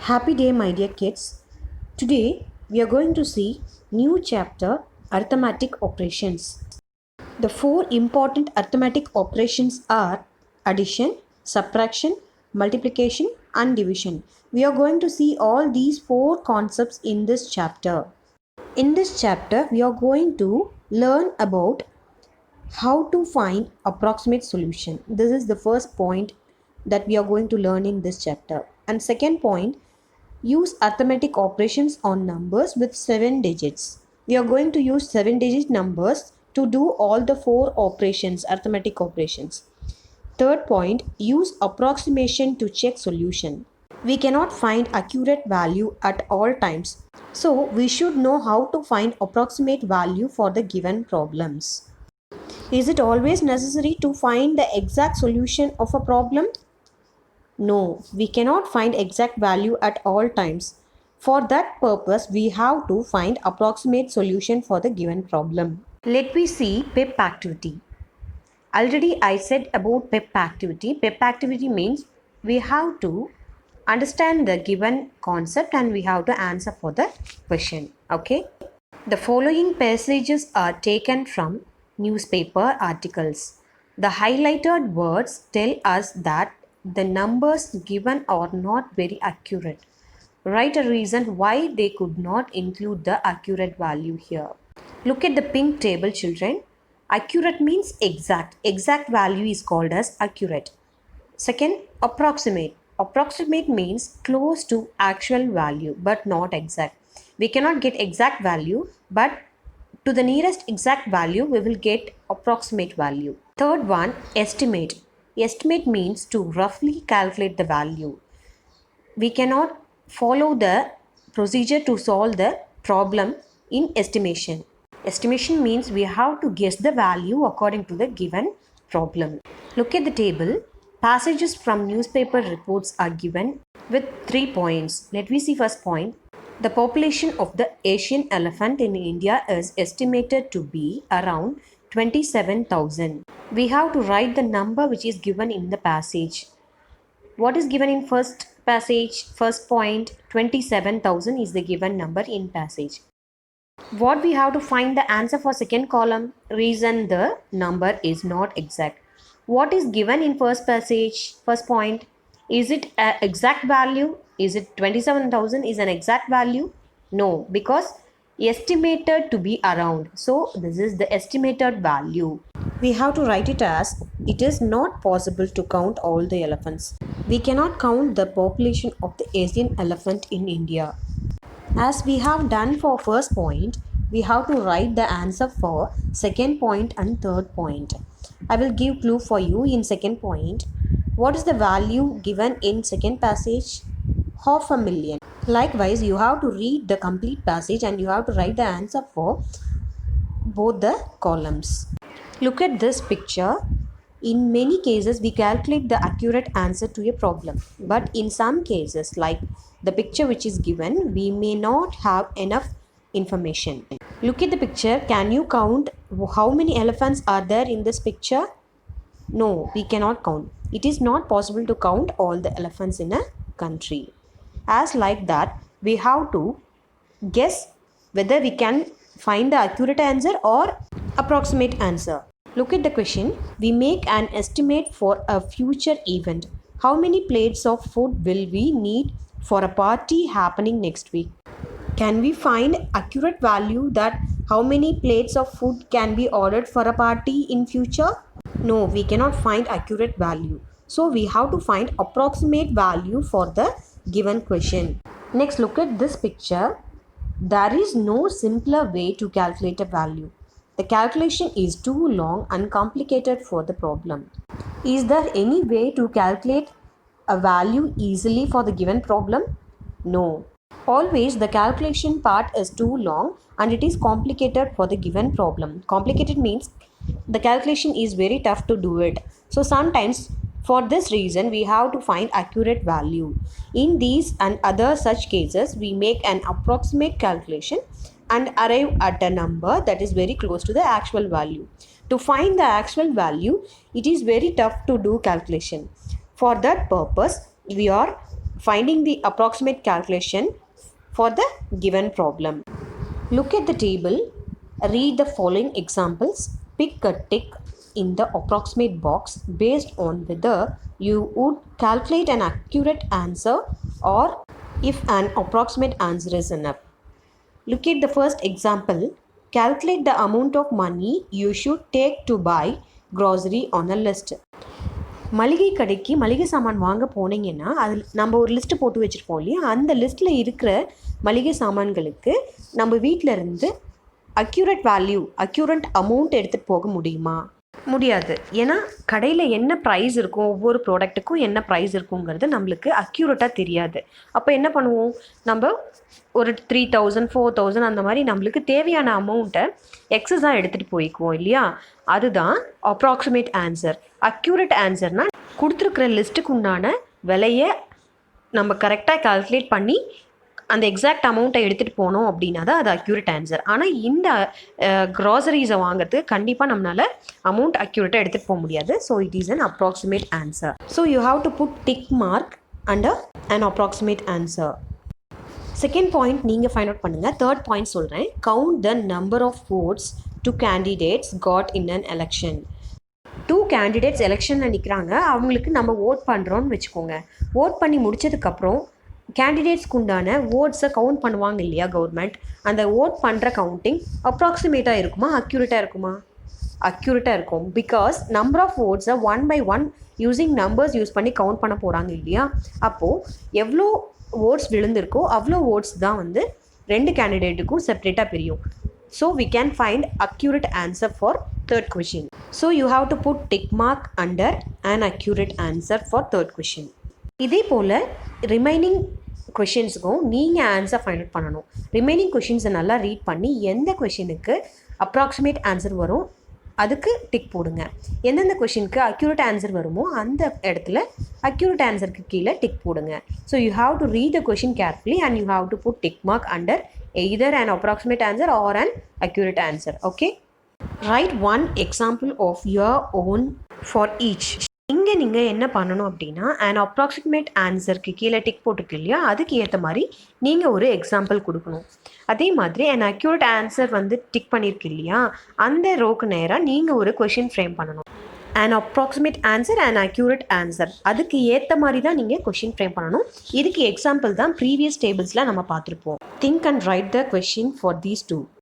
Happy day, my dear kids. Today we are going to see new chapter arithmetic operations. The four important arithmetic operations are addition, subtraction, multiplication and division. We are going to see all these four concepts in this chapter. In this chapter we are going to learn about how to find approximate solution. This is the first point that we are going to learn in this chapter. And second point, use arithmetic operations on numbers with 7 digits. We are going to use 7-digit numbers to do all the 4 operations, arithmetic operations. Third point, use approximation to check solution. We cannot find accurate value at all times. So we should know how to find approximate value for the given problems. Is it always necessary to find the exact solution of a problem? No, we cannot find exact value at all times. For that purpose, we have to find approximate solution for the given problem. Let me see PEP activity. Already I said about PEP activity. PEP activity means we have to understand the given concept and we have to answer for the question. Okay. The following passages are taken from newspaper articles. The highlighted words tell us that the numbers given are not very accurate. Write a reason why they could not include the accurate value here. Look at the pink table, children. Accurate means exact. Exact value is called as accurate. Second, approximate. Approximate means close to actual value but not exact. We cannot get exact value, but to the nearest exact value we will get approximate value. Third one, estimate. Estimate means to roughly calculate the value. We cannot follow the procedure to solve the problem in estimation. Estimation means we have to guess the value according to the given problem. Look at the table. Passages from newspaper reports are given with 3 points. Let me see first point. The population of the Asian elephant in India is estimated to be around 27,000. We have to write the number which is given in the passage. What is given in first passage? First point, 27,000 is the given number in passage. What we have to find the answer for second column? Reason the number is not exact. What is given in first passage? First point, is it an exact value? Is it 27,000 is an exact value? No, because estimated to be around. So this is the estimated value. We have to write it as it is not possible to count all the elephants. We cannot count the population of the Asian elephant in India. As we have done for first point, we have to write the answer for second point and third point. I will give clue for you in second point. What is the value given in second passage? 500,000. Likewise, you have to read the complete passage and you have to write the answer for both the columns. Look at this picture. In many cases, we calculate the accurate answer to a problem. But in some cases, like the picture which is given, we may not have enough information. Look at the picture. Can you count how many elephants are there in this picture? No, we cannot count. It is not possible to count all the elephants in a country. As like that, we have to guess whether we can find the accurate answer or approximate answer. Look at the question. We make an estimate for a future event. How many plates of food will we need for a party happening next week? Can we find accurate value that how many plates of food can be ordered for a party in future? No, we cannot find accurate value. So we have to find approximate value for the given question. Next, look at this picture. There is no simpler way to calculate a value. The calculation is too long and complicated for the problem. Is there any way to calculate a value easily for the given problem? No. Always the calculation part is too long and it is complicated for the given problem. Complicated means the calculation is very tough to do it. So sometimes for this reason we have to find accurate value. In these and other such cases, we make an approximate calculation and arrive at a number that is very close to the actual value. To find the actual value, it is very tough to do calculation. For that purpose, we are finding the approximate calculation for the given problem. Look at the table, read the following examples, pick a tick in the approximate box based on whether you would calculate an accurate answer or if an approximate answer is enough. Look at the first example. Calculate the amount of money you should take to buy grocery on a list. மளிகை கடைக்கு மளிகை சாமான் வாங்க போனீங்கன்னா அதில் நம்ம ஒரு list போட்டு வச்சுருப்போம் இல்லையா, அந்த லிஸ்ட்டில் இருக்கிற மளிகை சாமான்களுக்கு நம்ம வீட்டில் இருந்து அக்யூரேட் வேல்யூ, அக்யூரேட் அமௌண்ட் எடுத்துகிட்டு போக முடியுமா? முடியாது. ஏன்னா கடையில் என்ன ப்ரைஸ் இருக்கும், ஒவ்வொரு ப்ராடக்ட்டுக்கும் என்ன ப்ரைஸ் இருக்குங்கிறது நம்மளுக்கு அக்யூரேட்டாக தெரியாது. அப்போ என்ன பண்ணுவோம், நம்ம ஒரு 3000 4000 அந்த மாதிரி நம்மளுக்கு தேவையான அமௌண்ட்டை எக்ஸஸாக எடுத்துகிட்டு போய்க்குவோம் இல்லையா. அதுதான் அப்ராக்சிமேட் ஆன்சர். அக்யூரேட் ஆன்சர்னால் கொடுத்துருக்குற லிஸ்ட்டுக்கு உண்டான விலையை நம்ம கரெக்டாக கால்குலேட் பண்ணி அந்த எக்ஸாக்ட் அமௌண்ட்டை எடுத்துகிட்டு போனோம் அப்படின்னா தான் அது அக்யூரேட் ஆன்சர். ஆனால் இந்த க்ராசரிஸை வாங்குறதுக்கு கண்டிப்பாக நம்மளால் அமௌண்ட் அக்யூரேட்டாக எடுத்துகிட்டு போக முடியாது. So it is an approximate answer. So you have to put tick mark under an approximate answer. Second point நீங்கள் ஃபைண்ட் அவுட் பண்ணுங்கள். தேர்ட் பாயிண்ட் சொல்கிறேன். Count the number of votes 2 candidates got in an election. 2 candidates எலெக்ஷனில் நிற்கிறாங்க, அவங்களுக்கு நம்ம vote பண்ணுறோன்னு வச்சுக்கோங்க. Vote பண்ணி முடித்ததுக்கப்புறம் கேண்டிடேட்ஸ்க்கு உண்டான ஓட்ஸை கவுண்ட் பண்ணுவாங்க இல்லையா கவர்மெண்ட். அந்த ஓட் பண்ணுற கவுண்டிங் அப்ராக்சிமேட்டாக இருக்குமா, அக்யூரேட்டாக இருக்குமா? அக்யூரேட்டாக இருக்கும். பிகாஸ் நம்பர் ஆஃப் ஓட்ஸை 1 by 1 யூஸிங் நம்பர்ஸ் யூஸ் பண்ணி கவுண்ட் பண்ண போகிறாங்க இல்லையா. அப்போது எவ்வளோ ஓட்ஸ் விழுந்திருக்கோ அவ்வளோ ஓட்ஸ் தான் வந்து 2 கேண்டிடேட்டுக்கும் செப்பரேட்டாக பிரியும். So we can find accurate answer for third question. So you have to put tick mark under an accurate answer for third question. இதே போல் ரிமைனிங் கொஷின்ஸுக்கும் நீங்கள் ஆன்சர் ஃபைண்ட் அவுட் பண்ணணும். ரிமைனிங் கொஷின்ஸை நல்லா ரீட் பண்ணி எந்த கொஷினுக்கு அப்ராக்சிமேட் ஆன்சர் வரும் அதுக்கு tick போடுங்க. எந்தெந்த கொஷினுக்கு அக்யூரேட் ஆன்சர் வருமோ அந்த இடத்துல அக்யூரேட் ஆன்சருக்கு கீழே டிக் போடுங்க. So you have to read the question carefully and you have to put tick mark under either an approximate answer or an accurate answer. Okay, write one example of your own for each. இங்கே நீங்கள் என்ன பண்ணணும் அப்படின்னா an approximate answerக்கு கீழே tick போட்டுருக்கு இல்லையா, அதுக்கு ஏற்ற மாதிரி நீங்கள் ஒரு எக்ஸாம்பிள் கொடுக்கணும். அதே மாதிரி an accurate answer வந்து டிக் பண்ணியிருக்கு இல்லையா, அந்த ரோக்கு நேராக நீங்கள் ஒரு கொஷின் ஃப்ரேம் பண்ணணும். an approximate answer and accurate answer அதுக்கு ஏற்ற மாதிரி தான் நீங்கள் கொஷின் ஃப்ரேம் பண்ணணும். இதுக்கு எக்ஸாம்பிள் தான் ப்ரீவியஸ் டேபிள்ஸில் நம்ம பார்த்துருப்போம். Think and write the question for these two.